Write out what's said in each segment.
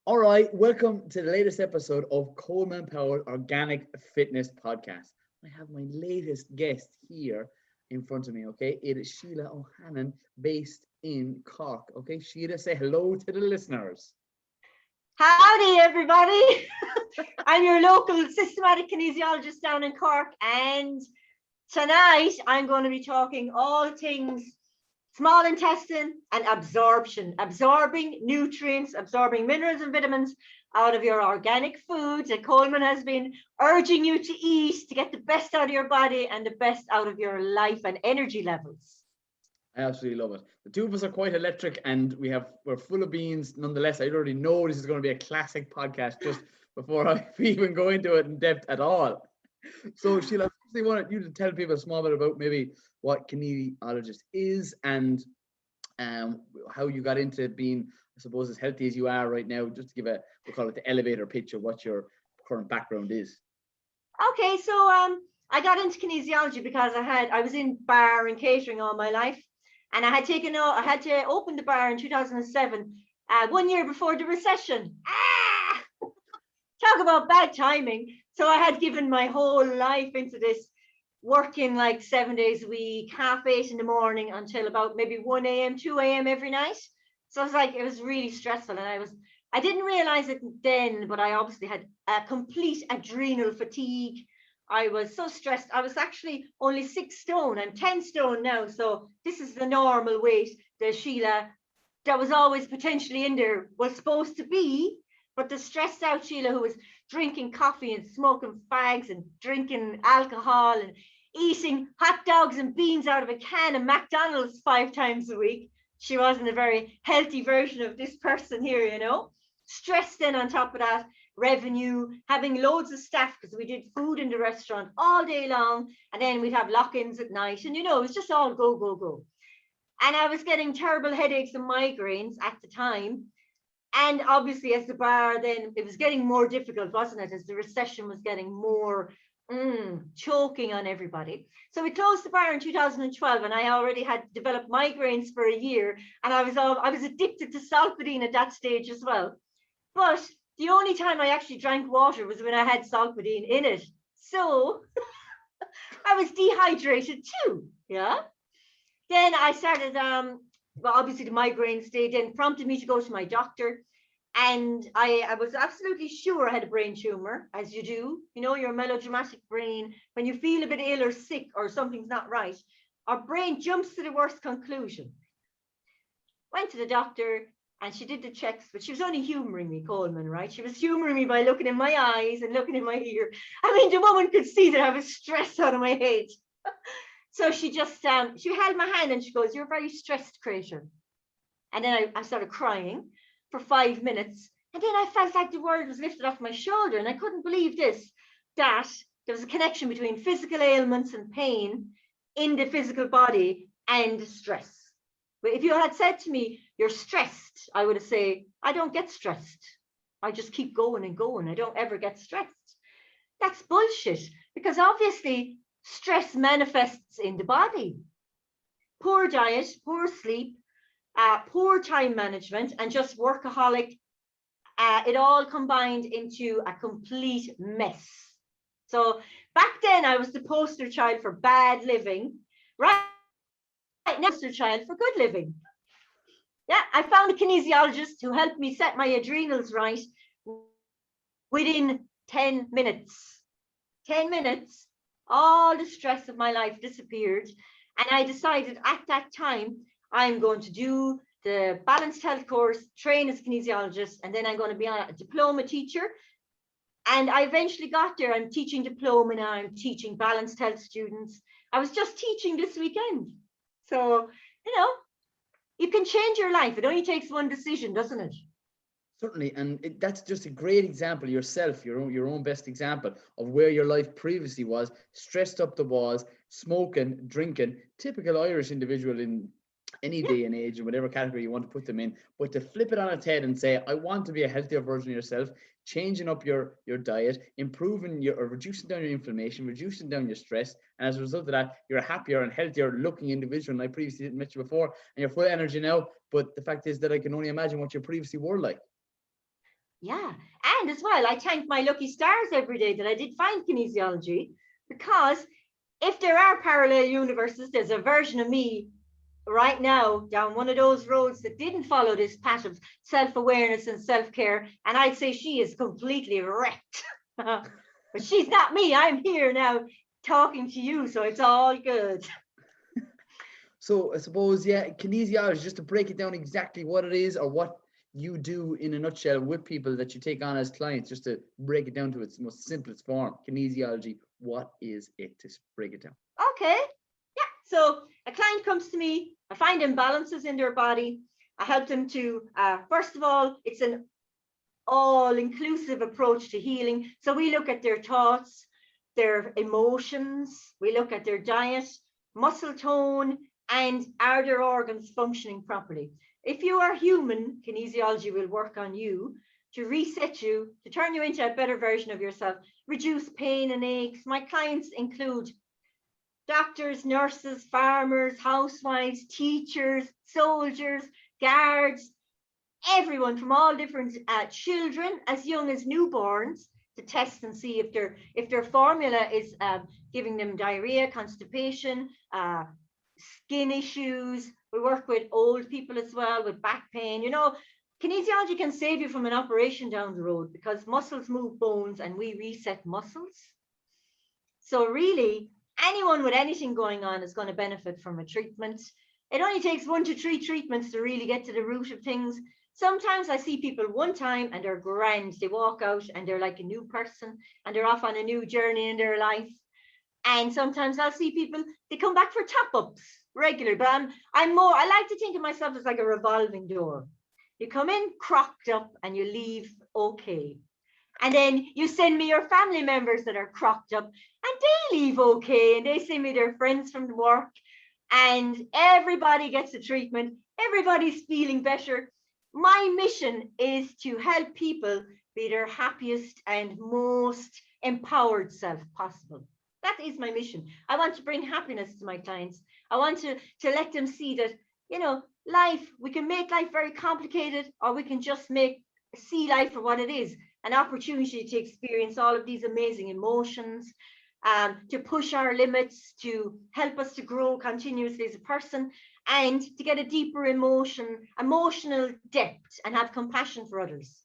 All right, welcome to the latest episode of Colman Powered Organic Fitness Podcast. I have my latest guest here in front of me, okay? It is Sheila O'Hannon, based in Cork, okay? Sheila, say hello to the listeners. Howdy, everybody. I'm your local systematic kinesiologist down in Cork, and tonight I'm going to be talking all things small intestine and absorption, absorbing nutrients, absorbing minerals and vitamins out of your organic foods that Colman has been urging you to eat to get the best out of your body and the best out of your life and energy levels. I absolutely love it. The two of us are quite electric and we're full of beans nonetheless. I already know this is going to be a classic podcast just before I even go into it in depth at all. So Sheila, I firstly wanted you to tell people a small bit about maybe what kinesiologist is and how you got into being, I suppose, as healthy as you are right now, just to give we'll call it the elevator pitch of what your current background is. Okay, so I got into kinesiology because I was in bar and catering all my life, and I had to open the bar in 2007, 1 year before the recession. Talk about bad timing. So I had given my whole life into this, working like 7 days a week, 8:30 in the morning until about maybe 1 a.m., 2 a.m. every night. So it was really stressful. And I didn't realize it then, but I obviously had a complete adrenal fatigue. I was so stressed. I was actually only 6 stone. I'm 10 stone now. So this is the normal weight that Sheila, that was always potentially in there, was supposed to be. But the stressed out Sheila, who was drinking coffee and smoking fags and drinking alcohol and eating hot dogs and beans out of a can of McDonald's 5 times a week, she wasn't a very healthy version of this person here, you know. Stressed then on top of that, revenue, having loads of staff because we did food in the restaurant all day long, and then we'd have lock-ins at night, and it was just all go, go, go. And I was getting terrible headaches and migraines at the time. And obviously, as the bar, then it was getting more difficult, wasn't it? As the recession was getting more choking on everybody. So we closed the bar in 2012, and I already had developed migraines for a year, and I was addicted to Solpadeine at that stage as well. But the only time I actually drank water was when I had Solpadeine in it. So I was dehydrated too. Yeah. Then I started, well, obviously the migraine stayed in, prompted me to go to my doctor. And I was absolutely sure I had a brain tumor, as you do. Your melodramatic brain, when you feel a bit ill or sick or something's not right, our brain jumps to the worst conclusion. Went to the doctor and she did the checks, but she was only humoring me, Colman, right? She was humoring me by looking in my eyes and looking in my ear. I mean, the woman could see that I was stressed out of my head. So she just, she held my hand and she goes, "You're very stressed, Crater." And then I started crying for 5 minutes. And then I felt like the world was lifted off my shoulder. And I couldn't believe that there was a connection between physical ailments and pain in the physical body and stress. But if you had said to me, "You're stressed," I would have said, "I don't get stressed. I just keep going and going. I don't ever get stressed." That's bullshit, because obviously stress manifests in the body. Poor diet, poor sleep, poor time management, and just workaholic, it all combined into a complete mess. So back then I was the poster child for bad living. Right now, poster child for good living. Yeah, I found a kinesiologist who helped me set my adrenals right within 10 minutes. 10 minutes, all the stress of my life disappeared. And I decided at that time, I'm going to do the balanced health course, train as a kinesiologist, and then I'm going to be a diploma teacher. And I eventually got there. I'm teaching diploma now. I'm teaching balanced health students. I was just teaching this weekend. So, you can change your life. It only takes one decision, doesn't it? Certainly, and that's just a great example yourself, your own best example of where your life previously was, stressed up the walls, smoking, drinking, typical Irish individual in any day and age, in whatever category you want to put them in. But to flip it on its head and say, "I want to be a healthier version of yourself," changing up your diet, improving or reducing down your inflammation, reducing down your stress, and as a result of that, you're a happier and healthier looking individual. And I previously didn't mention before, and you're full of energy now. But the fact is that I can only imagine what you previously were like. Yeah. And as well, I thank my lucky stars every day that I did find kinesiology, because if there are parallel universes, there's a version of me right now down one of those roads that didn't follow this path of self-awareness and self-care. And I'd say she is completely wrecked. But she's not me. I'm here now talking to you. So it's all good. So I suppose, yeah, kinesiology, just to break it down exactly what it is or what you do in a nutshell with people that you take on as clients, just to break it down to its most simplest form. Kinesiology, what is it? To break it down. Okay. Yeah. So a client comes to me, I find imbalances in their body. I help them to, first of all, it's an all-inclusive approach to healing. So we look at their thoughts, their emotions, we look at their diet, muscle tone, and are their organs functioning properly. If you are human, kinesiology will work on you to reset you, to turn you into a better version of yourself, reduce pain and aches. My clients include doctors, nurses, farmers, housewives, teachers, soldiers, guards, everyone from all different children as young as newborns, to test and see if their formula is giving them diarrhea, constipation, skin issues. We work with old people as well with back pain. You know, kinesiology can save you from an operation down the road, because muscles move bones and we reset muscles. So really, anyone with anything going on is going to benefit from a treatment. It only takes 1 to 3 treatments to really get to the root of things. Sometimes I see people one time and they're grand. They walk out and they're like a new person and they're off on a new journey in their life. And sometimes I'll see people, they come back for top-ups regularly. But I like to think of myself as like a revolving door. You come in crocked up and you leave okay. And then you send me your family members that are crocked up and they leave okay. And they send me their friends from the work. And everybody gets a treatment. Everybody's feeling better. My mission is to help people be their happiest and most empowered self possible. That is my mission. I want to bring happiness to my clients. I want to let them see that, you know, life, we can make life very complicated, or we can just see life for what it is, an opportunity to experience all of these amazing emotions, to push our limits, to help us to grow continuously as a person, and to get a deeper emotional depth, and have compassion for others.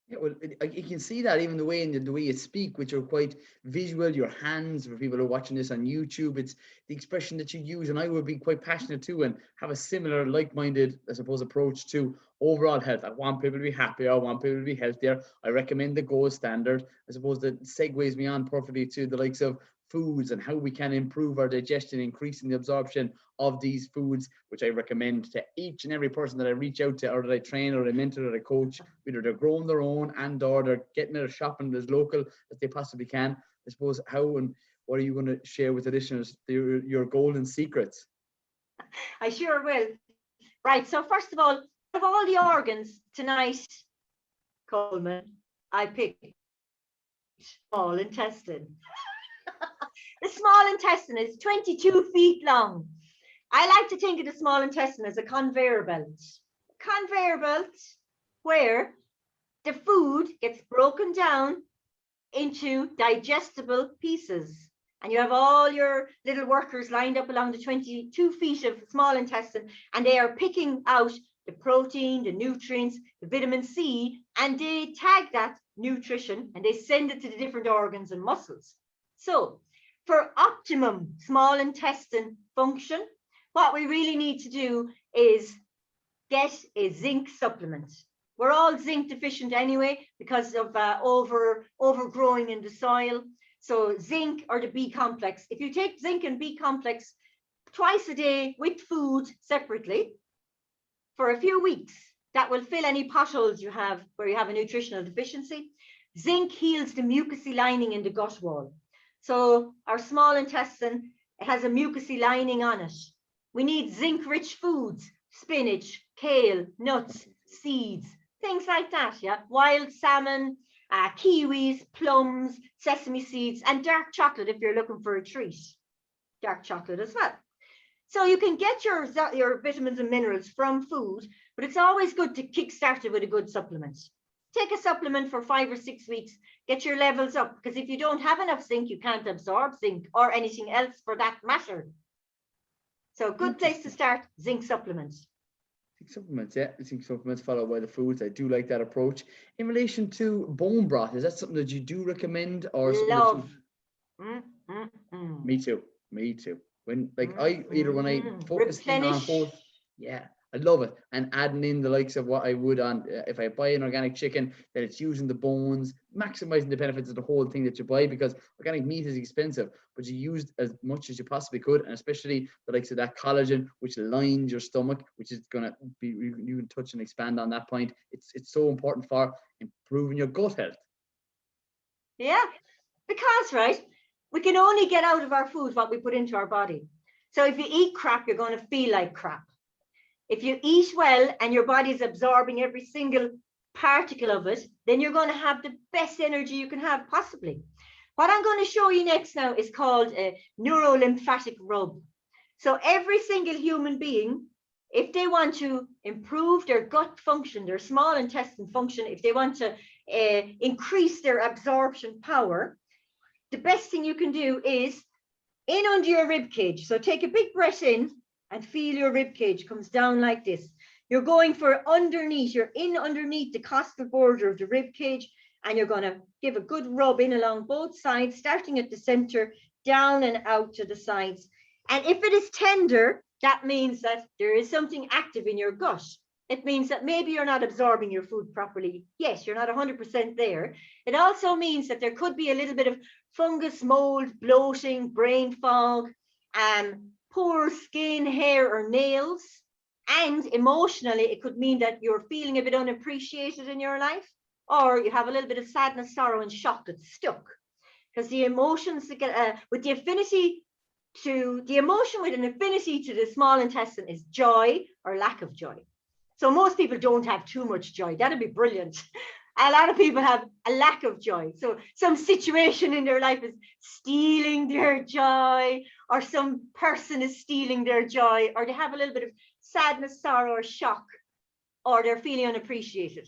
Yeah, well, you can see that even the way you speak, which are quite visual. Your hands, for people who are watching this on YouTube, it's the expression that you use, and I would be quite passionate too, and have a similar, like-minded, I suppose, approach to overall health. I want people to be happier. I want people to be healthier. I recommend the gold standard. I suppose that segues me on perfectly to the likes of foods and how we can improve our digestion, increasing the absorption of these foods, which I recommend to each and every person that I reach out to, or that I train, or I mentor, or I coach, whether they're growing their own and or they're getting it or shopping as local as they possibly can. I suppose, how and what are you going to share with the listeners, your golden secrets? I sure will. Right, so first of all the organs tonight, Colman, I picked small intestine. The small intestine is 22 feet long. I like to think of the small intestine as a conveyor belt. Conveyor belt where the food gets broken down into digestible pieces. And you have all your little workers lined up along the 22 feet of small intestine, and they are picking out the protein, the nutrients, the vitamin C, and they tag that nutrition and they send it to the different organs and muscles. So for optimum small intestine function, what we really need to do is get a zinc supplement. We're all zinc deficient anyway because of overgrowing in the soil. So zinc or the B complex. If you take zinc and B complex twice a day with food separately for a few weeks, that will fill any potholes you have where you have a nutritional deficiency. Zinc heals the mucousy lining in the gut wall. So our small intestine, it has a mucousy lining on it. We need zinc-rich foods, spinach, kale, nuts, seeds, things like that, yeah? Wild salmon, kiwis, plums, sesame seeds, and dark chocolate if you're looking for a treat. Dark chocolate as well. So you can get your vitamins and minerals from food, but it's always good to kickstart it with a good supplement. take a supplement for 5 or 6 weeks, get your levels up, because if you don't have enough zinc, you can't absorb zinc or anything else for that matter. So good place to start, zinc supplements. Zinc supplements, yeah. Zinc supplements followed by the foods. I do like that approach. In relation to bone broth, is that something that you do recommend, or Love. Me too. Me too. When I focus in on Replenish. whole, yeah, I love it. And adding in the likes of what I would on if I buy an organic chicken, that it's using the bones, maximizing the benefits of the whole thing that you buy, because organic meat is expensive, but you use as much as you possibly could, and especially the likes of that collagen, which lines your stomach, which is gonna be, you can touch and expand on that point. It's so important for improving your gut health. Yeah, because right, we can only get out of our food what we put into our body. So if you eat crap, you're going to feel like crap. If you eat well and your body's absorbing every single particle of it, then you're going to have the best energy you can have possibly. What I'm going to show you next now is called a neurolymphatic rub. So every single human being, if they want to improve their gut function, their small intestine function, if they want to increase their absorption power, the best thing you can do is in under your rib cage. So take a big breath in and feel your rib cage comes down like this. You're going for underneath, you're in underneath the costal border of the rib cage, and you're going to give a good rub in along both sides, starting at the center, down and out to the sides. And if it is tender, that means that there is something active in your gut. It means that maybe you're not absorbing your food properly. Yes, you're not 100% there. It also means that there could be a little bit of fungus, mold, bloating, brain fog, poor skin, hair, or nails. And emotionally, it could mean that you're feeling a bit unappreciated in your life, or you have a little bit of sadness, sorrow, and shock that's stuck. Because the emotions that get with the affinity to the emotion with an affinity to the small intestine is joy or lack of joy. So most people don't have too much joy. That'd be brilliant. A lot of people have a lack of joy. So some situation in their life is stealing their joy, or some person is stealing their joy, or they have a little bit of sadness, sorrow, or shock, or they're feeling unappreciated.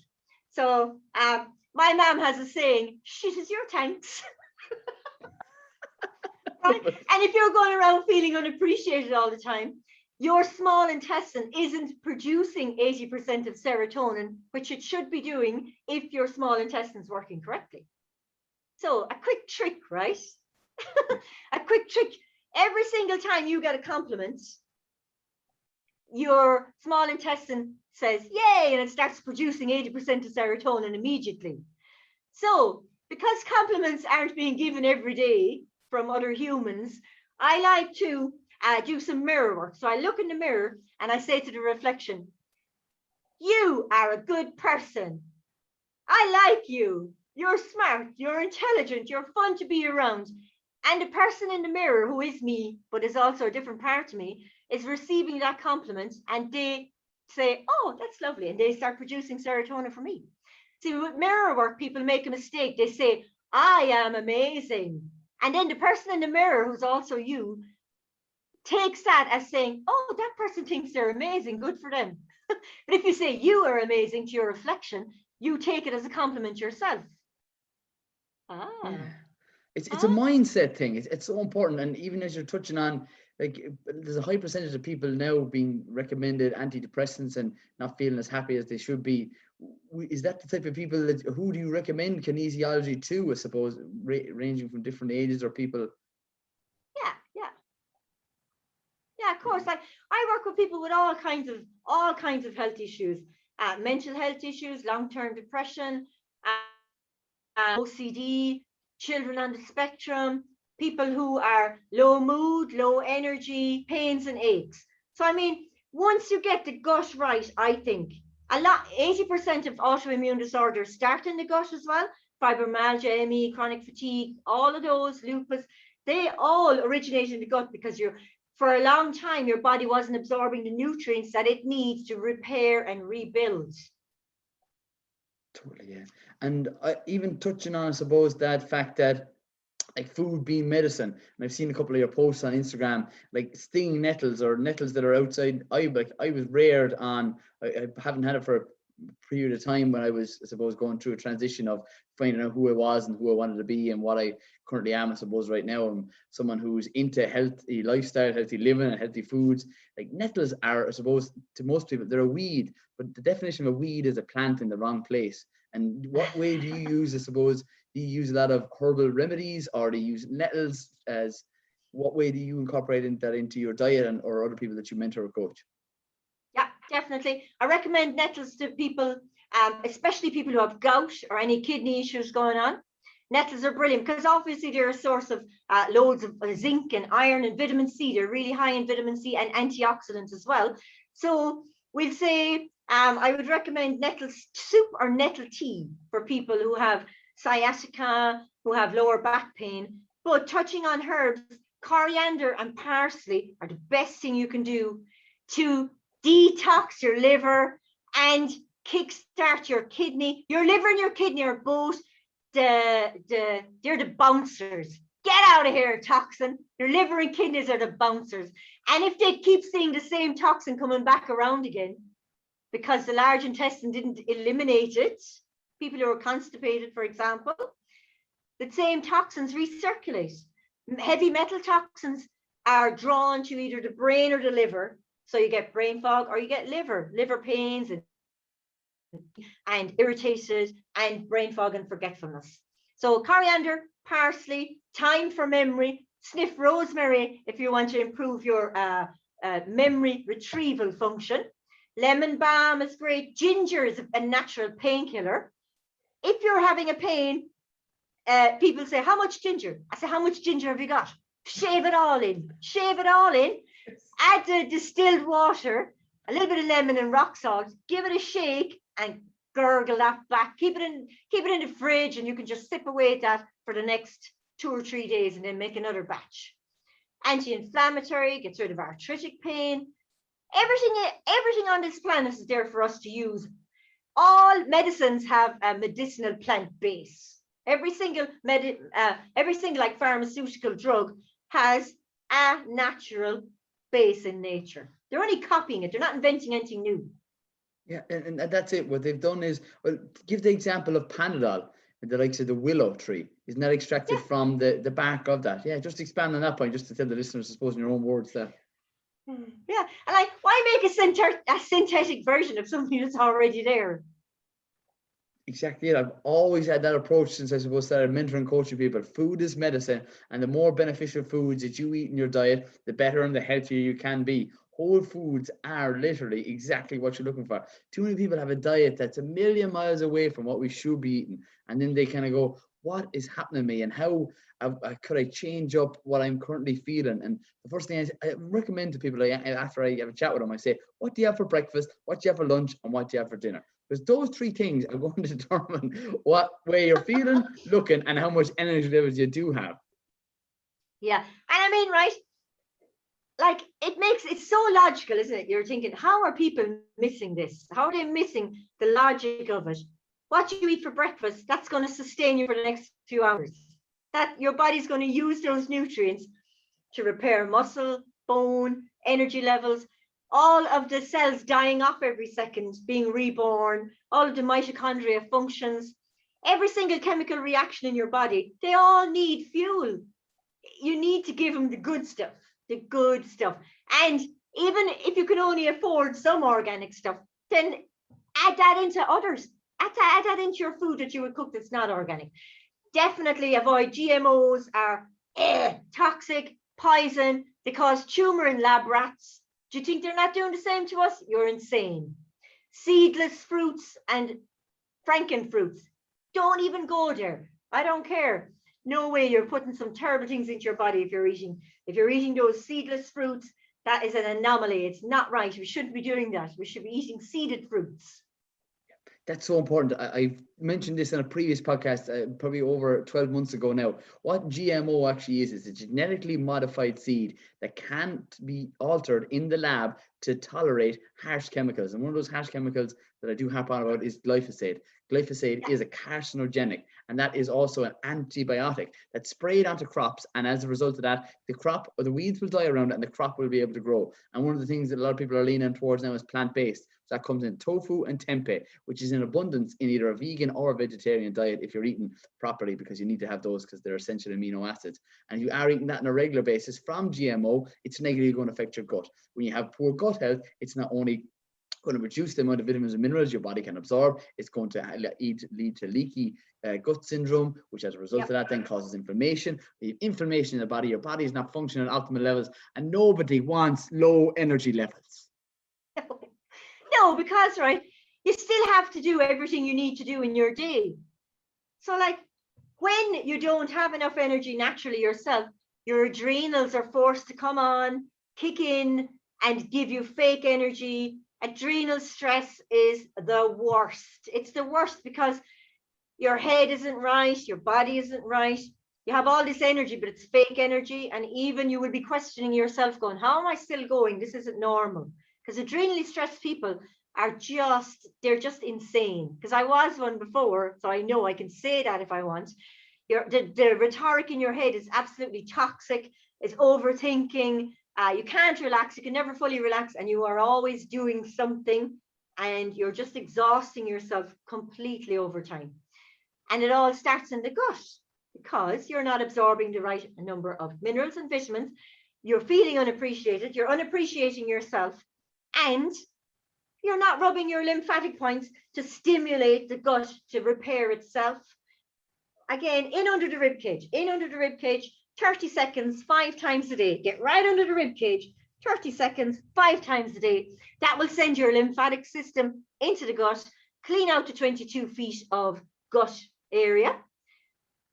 So my mom has a saying, shit is your thanks. Right? And if you're going around feeling unappreciated all the time, your small intestine isn't producing 80% of serotonin, which it should be doing if your small intestine is working correctly. So a quick trick, right? A quick trick. Every single time you get a compliment, your small intestine says, yay, and it starts producing 80% of serotonin immediately. So because compliments aren't being given every day from other humans, I like to do some mirror work. So I look in the mirror and I say to the reflection, you are a good person. I like you. You're smart. You're intelligent. You're fun to be around. And the person in the mirror, who is me, but is also a different part of me, is receiving that compliment, and they say, oh, that's lovely. And they start producing serotonin for me. See, with mirror work, people make a mistake. They say, I am amazing. And then the person in the mirror, who's also you, takes that as saying, oh, that person thinks they're amazing, good for them. But if you say you are amazing to your reflection, you take it as a compliment yourself. Yeah. It's a mindset thing. It's so important. And even as you're touching on, like, there's a high percentage of people now being recommended antidepressants and not feeling as happy as they should be. Is that the type of people that, who do you recommend kinesiology to, I suppose, ranging from different ages or people? Yeah, of course. I work with people with all kinds of health issues, mental health issues, long-term depression, OCD, children on the spectrum, people who are low mood, low energy, pains and aches. So I mean, once you get the gut right, I think 80% of autoimmune disorders start in the gut as well. Fibromyalgia, ME, chronic fatigue, all of those, lupus, they all originate in the gut because for a long time, your body wasn't absorbing the nutrients that it needs to repair and rebuild. Totally, yeah. And even touching on, I suppose, that fact that like food being medicine, and I've seen a couple of your posts on Instagram, like stinging nettles or nettles that are outside. I was reared on, I haven't had it for period of time when I was, I suppose, going through a transition of finding out who I was and who I wanted to be and what I currently am. I suppose right now I'm someone who's into healthy lifestyle, healthy living, and healthy foods. Like nettles are, I suppose, to most people, they're a weed, but the definition of a weed is a plant in the wrong place. And what way do you use, I suppose, do you use a lot of herbal remedies, or do you use nettles as, what way do you incorporate that into your diet and or other people that you mentor or coach? Yeah, definitely. I recommend nettles to people, especially people who have gout or any kidney issues going on. Nettles are brilliant because obviously they're a source of loads of zinc and iron and vitamin C. They're really high in vitamin C and antioxidants as well. So we'll say I would recommend nettle soup or nettle tea for people who have sciatica, who have lower back pain. But touching on herbs, coriander and parsley are the best thing you can do to detox your liver and kickstart your kidney. Your liver and your kidney are both they're the bouncers. Get out of here, toxin. Your liver and kidneys are the bouncers. And if they keep seeing the same toxin coming back around again, because the large intestine didn't eliminate it, people who are constipated, for example, the same toxins recirculate. Heavy metal toxins are drawn to either the brain or the liver. So you get brain fog or you get liver pains and irritated and brain fog and forgetfulness. So coriander, parsley, thyme for memory, sniff rosemary if you want to improve your memory retrieval function. Lemon balm is great. Ginger is a natural painkiller. If you're having a pain, people say, how much ginger? I say, how much ginger have you got? Shave it all in. Shave it all in. Add the distilled water, a little bit of lemon and rock salt. Give it a shake and gurgle that back. Keep it in the fridge, and you can just sip away at that for the next 2 or 3 days, and then make another batch. Anti-inflammatory, gets rid of arthritic pain. Everything on this planet is there for us to use. All medicines have a medicinal plant base. Every single like pharmaceutical drug has a natural base in nature. They're only copying it. They're not inventing anything new. Yeah, and that's it. What they've done is, well, give the example of Panadol, the likes of the willow tree. Isn't that extracted from the bark of that? Yeah, just expand on that point, just to tell the listeners, I suppose, in your own words there. Yeah, and like, why make a synthetic version of something that's already there? Exactly it. I've always had that approach since I suppose started mentoring, coaching people. Food is medicine, and the more beneficial foods that you eat in your diet, the better and the healthier you can be. Whole foods are literally exactly what you're looking for. Too many people have a diet that's a million miles away from what we should be eating, and then they kind of go, what is happening to me, and how could I change up what I'm currently feeling? And the first thing I recommend to people, after I have a chat with them, I say, what do you have for breakfast, what do you have for lunch, and what do you have for dinner? Because those 3 things are going to determine what way you're feeling, looking, and how much energy levels you do have. Yeah, and I mean, right, like, it's so logical, isn't it? You're thinking, how are people missing this? How are they missing the logic of it? What you eat for breakfast, that's going to sustain you for the next few hours. That your body's going to use those nutrients to repair muscle, bone, energy levels, all of the cells dying off every second, being reborn, all of the mitochondria functions, every single chemical reaction in your body, they all need fuel. You need to give them the good stuff. And even if you can only afford some organic stuff, then add that into others. Add that into your food that you would cook that's not organic. Definitely avoid GMOs. Are toxic, poison. They cause tumor in lab rats. Do you think they're not doing the same to us? You're insane. Seedless fruits and frankenfruits. Don't even go there. I don't care. No way, you're putting some terrible things into your body if you're eating those seedless fruits. That is an anomaly. It's not right. We shouldn't be doing that. We should be eating seeded fruits. That's so important. I mentioned this in a previous podcast, probably over 12 months ago now. What GMO actually is a genetically modified seed that can't be altered in the lab to tolerate harsh chemicals. And one of those harsh chemicals that I do harp on about is glyphosate. Glyphosate is a carcinogenic, and that is also an antibiotic that's sprayed onto crops. And as a result of that, the crop or the weeds will die around it and the crop will be able to grow. And one of the things that a lot of people are leaning towards now is plant-based. So that comes in tofu and tempeh, which is in abundance in either a vegan or a vegetarian diet if you're eating properly, because you need to have those because they're essential amino acids. And if you are eating that on a regular basis from GMO, it's negatively going to affect your gut. When you have poor gut health, it's not only going to reduce the amount of vitamins and minerals your body can absorb, it's going to lead to leaky gut syndrome, which as a result of that then causes inflammation. The inflammation in the body, your body is not functioning at optimal levels, and nobody wants low energy levels. No, because right, you still have to do everything you need to do in your day. So like when you don't have enough energy naturally yourself, your adrenals are forced to come on, kick in, and give you fake energy. Adrenal stress is the worst. It's the worst because your head isn't right, your body isn't right. You have all this energy, but it's fake energy. And even you will be questioning yourself going, how am I still going? This isn't normal. Because adrenally stressed people are they're just insane. Because I was one before, so I know I can say that if I want. The rhetoric in your head is absolutely toxic. It's overthinking. You can't relax. You can never fully relax, and you are always doing something, and you're just exhausting yourself completely over time. And it all starts in the gut because you're not absorbing the right number of minerals and vitamins. You're feeling unappreciated. You're unappreciating yourself, and you're not rubbing your lymphatic points to stimulate the gut to repair itself. Again, in under the rib cage, 30 seconds, 5 times a day. Get right under the rib cage, 30 seconds, 5 times a day. That will send your lymphatic system into the gut, clean out the 22 feet of gut area,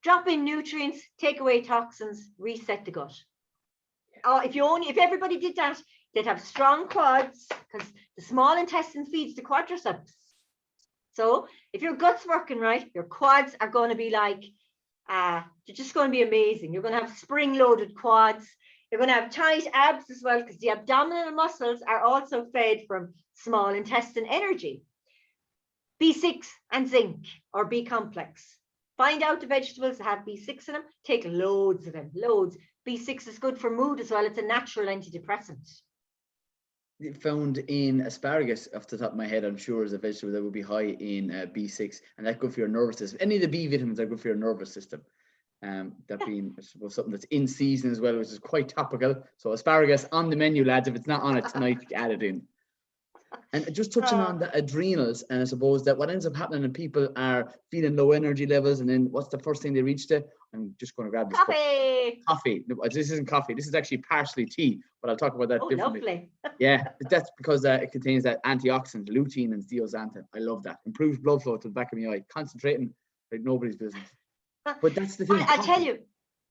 drop in nutrients, take away toxins, reset the gut. If everybody did that, they'd have strong quads because the small intestine feeds the quadriceps. So if your gut's working right, your quads are going to be like, they're just going to be amazing. You're going to have spring-loaded quads. You're going to have tight abs as well because the abdominal muscles are also fed from small intestine energy. B6 and zinc or B complex. Find out the vegetables that have B6 in them. Take loads of them, loads. B6 is good for mood as well. It's a natural antidepressant. Found in asparagus, off the top of my head, I'm sure is a vegetable that would be high in B6, and that's good for your nervous system. Any of the B vitamins are good for your nervous system. That being, I suppose, something that's in season as well, which is quite topical. So asparagus on the menu, lads. If it's not on it tonight, add it in. And just touching on the adrenals, and I suppose that what ends up happening when people are feeling low energy levels, and then what's the first thing they reach to? I'm just going to grab this coffee. No, this isn't coffee. This is actually partially tea, but I'll talk about that differently. Lovely. Yeah, that's because it contains that antioxidant, lutein and zeaxanthin. I love that. Improves blood flow to the back of my eye. Concentrating like nobody's business. But that's the thing. I'll tell you.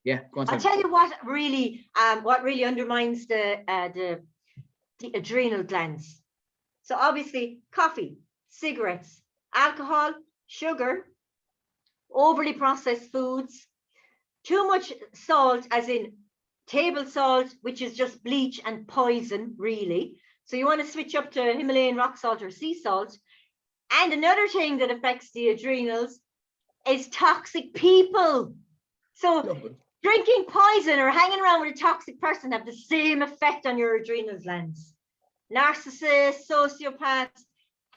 Yeah, go on. I'll tell you what really undermines the adrenal glands. So obviously, coffee, cigarettes, alcohol, sugar, overly processed foods, too much salt, as in table salt, which is just bleach and poison, really. So you want to switch up to Himalayan rock salt or sea salt. And another thing that affects the adrenals is toxic people. So drinking poison or hanging around with a toxic person have the same effect on your adrenal glands. Narcissists, sociopaths,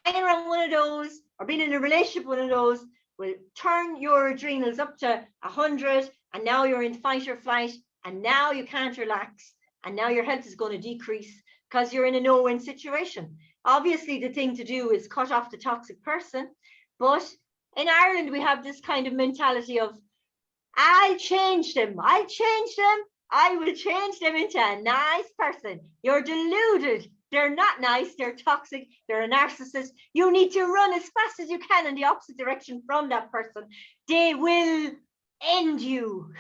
hanging around one of those or being in a relationship with one of those will turn your adrenals up to 100, and now you're in fight or flight, and now you can't relax, and now your health is going to decrease because you're in a no-win situation. Obviously, the thing to do is cut off the toxic person, but in Ireland, we have this kind of mentality of, I'll change them, I will change them into a nice person. You're deluded. They're not nice, they're toxic, they're a narcissist. You need to run as fast as you can in the opposite direction from that person. They will end you.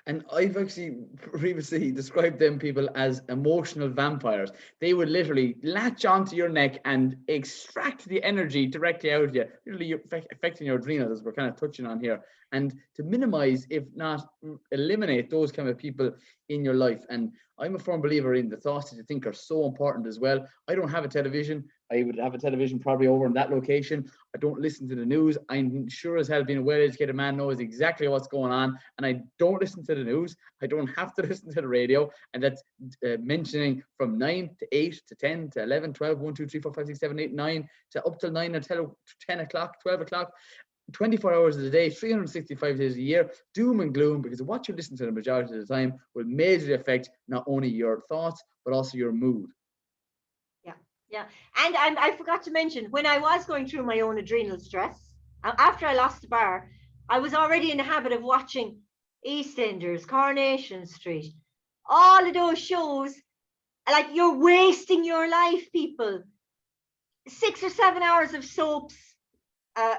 And I've actually previously described them people as emotional vampires. They would literally latch onto your neck and extract the energy directly out of you, literally affecting your adrenals, as we're kind of touching on here. And to minimize, if not eliminate, those kind of people in your life. And I'm a firm believer in the thoughts that you think are so important as well. I don't have a television. I would have a television probably over in that location. I don't listen to the news. I'm sure as hell being a well-educated man knows exactly what's going on, and I don't listen to the news. I don't have to listen to the radio, and that's mentioning from 9 to 8 to 10 to 11, 12, 1, 2, 3, 4, 5, 6, 7, 8, 9 to up till 9 or 10 o'clock, 12 o'clock. 24 hours of the day, 365 days a year, doom and gloom, because what you listen to the majority of the time will majorly affect not only your thoughts, but also your mood. Yeah. And I forgot to mention, when I was going through my own adrenal stress, after I lost the bar, I was already in the habit of watching EastEnders, Coronation Street, all of those shows. Like, you're wasting your life, people. 6 or 7 hours of soaps,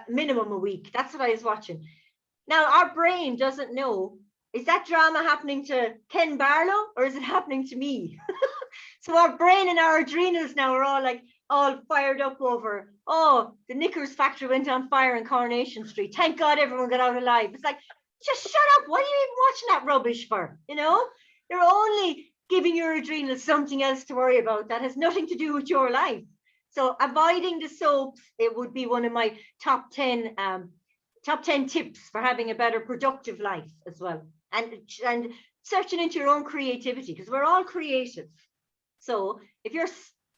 minimum a week. That's what I was watching. Now, our brain doesn't know, is that drama happening to Ken Barlow or is it happening to me? So our brain and our adrenals now are all fired up over, oh, the Knickers factory went on fire in Coronation Street. Thank God everyone got out alive. It's like, just shut up. What are you even watching that rubbish for? You know, you're only giving your adrenals something else to worry about that has nothing to do with your life. So avoiding the soaps, it would be one of my top 10 tips for having a better productive life as well. And searching into your own creativity, because we're all creative. So if you're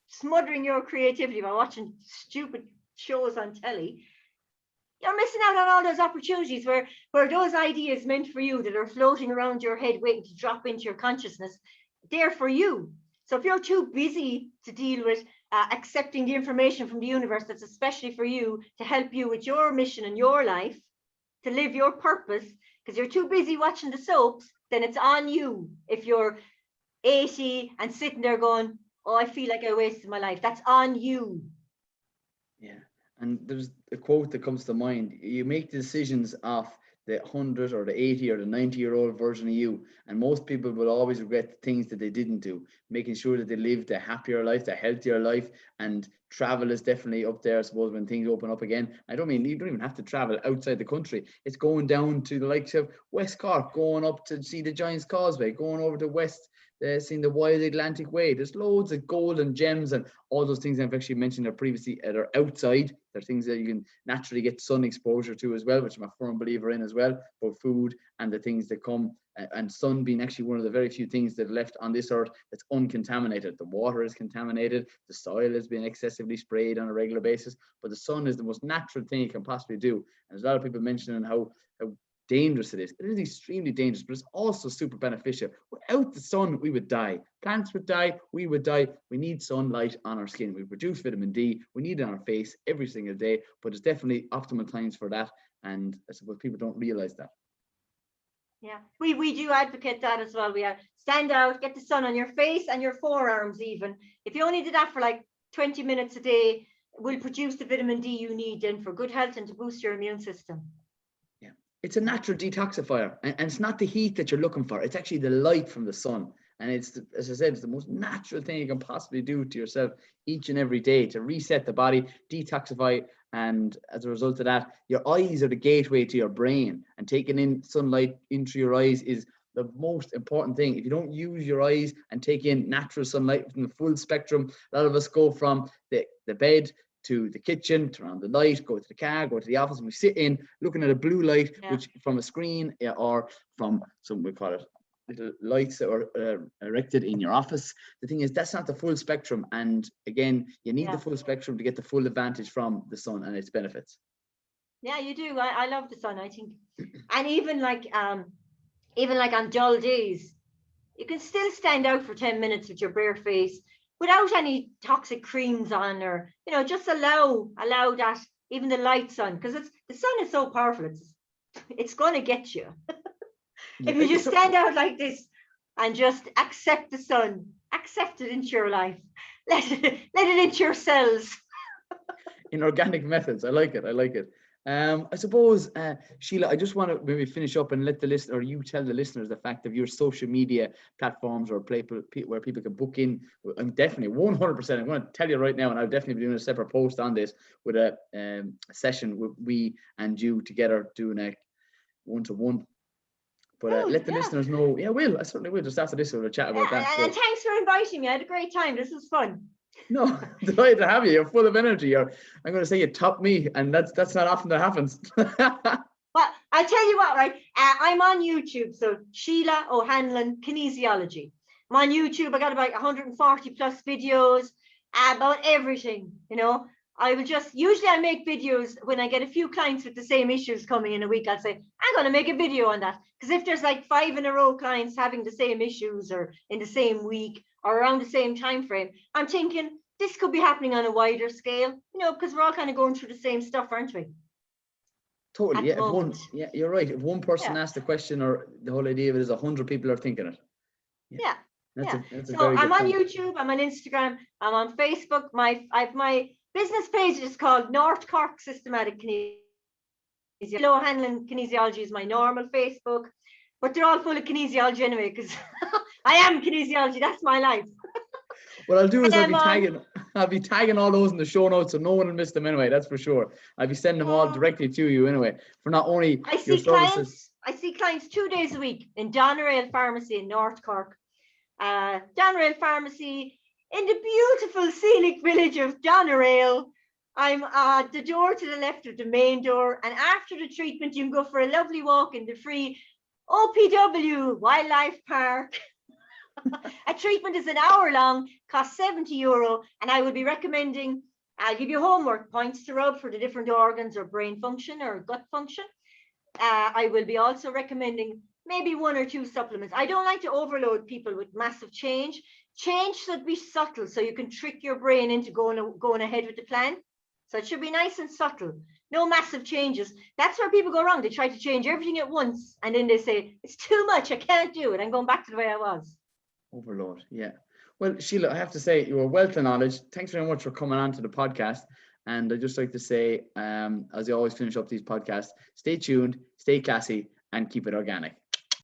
smothering your creativity by watching stupid shows on telly, you're missing out on all those opportunities where those ideas meant for you that are floating around your head waiting to drop into your consciousness, they're for you. So if you're too busy to deal with accepting the information from the universe that's especially for you to help you with your mission in your life, to live your purpose, because you're too busy watching the soaps, then it's on you. If you're 80 and sitting there going, oh, I feel like I wasted my life, that's on you. Yeah. And there's a quote that comes to mind: you make decisions off the 100 or the 80 or the 90-year-old version of you, and most people will always regret the things that they didn't do. Making sure that they lived a happier life, a healthier life, and travel is definitely up there, I suppose, when things open up again. I don't mean you don't even have to travel outside the country. It's going down to the likes of West Cork, going up to see the Giant's Causeway, going over to West, seeing the Wild Atlantic Way. There's loads of gold and gems and all those things I've actually mentioned there previously that are outside. They're things that you can naturally get sun exposure to as well, which I'm a firm believer in as well, both food and the things that come, and sun being actually one of the very few things that are left on this earth that's uncontaminated. The water is contaminated, the soil has been excessively sprayed on a regular basis, but the sun is the most natural thing you can possibly do. And there's a lot of people mentioning how dangerous it is. It is extremely dangerous, but it's also super beneficial. Without the sun, we would die. Plants would die, we would die. We need sunlight on our skin. We produce vitamin D. We need it on our face every single day, but there's definitely optimal times for that. And I suppose people don't realize that. Yeah, we do advocate that as well. We stand out, get the sun on your face and your forearms even. If you only did that for like 20 minutes a day, it will produce the vitamin D you need then for good health and to boost your immune system. Yeah, it's a natural detoxifier, and it's not the heat that you're looking for. It's actually the light from the sun. And it's, as I said, it's the most natural thing you can possibly do to yourself each and every day to reset the body, detoxify. And as a result of that, your eyes are the gateway to your brain, and taking in sunlight into your eyes is the most important thing. If you don't use your eyes and take in natural sunlight from the full spectrum, a lot of us go from the bed to the kitchen, turn on the light, go to the car, go to the office, and we sit in looking at a blue light, which from a screen or from some, we call it little lights that are erected in your office. The thing is, that's not the full spectrum, and again, you need the full spectrum to get the full advantage from the sun and its benefits. Yeah, you do. I love the sun, I think. And even like on dull days, you can still stand out for 10 minutes with your bare face without any toxic creams on, or just allow that, even the lights on, because the sun is so powerful, it's going to get you. If you just stand out like this and just accept the sun, accept it into your life, let it into your cells. In organic methods, I like it. I suppose, Sheila, I just want to maybe finish up and let the listener, or you tell the listeners the fact of your social media platforms or where people can book in. I'm definitely 100%. I'm going to tell you right now, and I'll definitely be doing a separate post on this with a session with we and you together doing a one-to-one. But let the listeners know. Yeah, I certainly will. Just after this, we'll chat about that. And thanks for inviting me. I had a great time. This was fun. No, delighted to have you. You're full of energy. I'm going to say you top me, and that's not often that happens. Well, I'll tell you what, right? I'm on YouTube, so Sheila O'Hanlon Kinesiology. I'm on YouTube. I got about 140 plus videos about everything. I will usually I make videos when I get a few clients with the same issues coming in a week. I'll say, I'm going to make a video on that. Because if there's like 5 in a row clients having the same issues or in the same week or around the same time frame, I'm thinking this could be happening on a wider scale, because we're all kind of going through the same stuff, aren't we? Totally. Yeah. You're right. If one person asks the question, or the whole idea of it is 100 people are thinking it. Yeah. That's a so very good I'm on point. YouTube, I'm on Instagram, I'm on Facebook. I have my business page is called North Cork Systematic Kinesiology. Sheila O'Hanlon Kinesiology is my normal Facebook, but they're all full of kinesiology anyway, because I am kinesiology. That's my life. What I'll do is I'll be tagging all those in the show notes, so no one will miss them anyway. That's for sure. I'll be sending them all directly to you anyway. For not only your services. I see clients 2 days a week in Doneraile Pharmacy in North Cork. Doneraile Pharmacy in the beautiful scenic village of Doneraile. I'm at the door to the left of the main door, and after the treatment, you can go for a lovely walk in the free OPW Wildlife Park. A treatment is an hour long, costs €70, and I would be recommending, I'll give you homework points to rub for the different organs or brain function or gut function. I will be also recommending maybe 1 or 2 supplements. I don't like to overload people with massive change. Change should be subtle, so you can trick your brain into going ahead with the plan. So it should be nice and subtle. No massive changes. That's where people go wrong. They try to change everything at once, and then they say, it's too much, I can't do it. I'm going back to the way I was. Overload, yeah. Well, Sheila, I have to say, you're a wealth of knowledge. Thanks very much for coming on to the podcast. And I'd just like to say, as I always finish up these podcasts, stay tuned, stay classy, and keep it organic.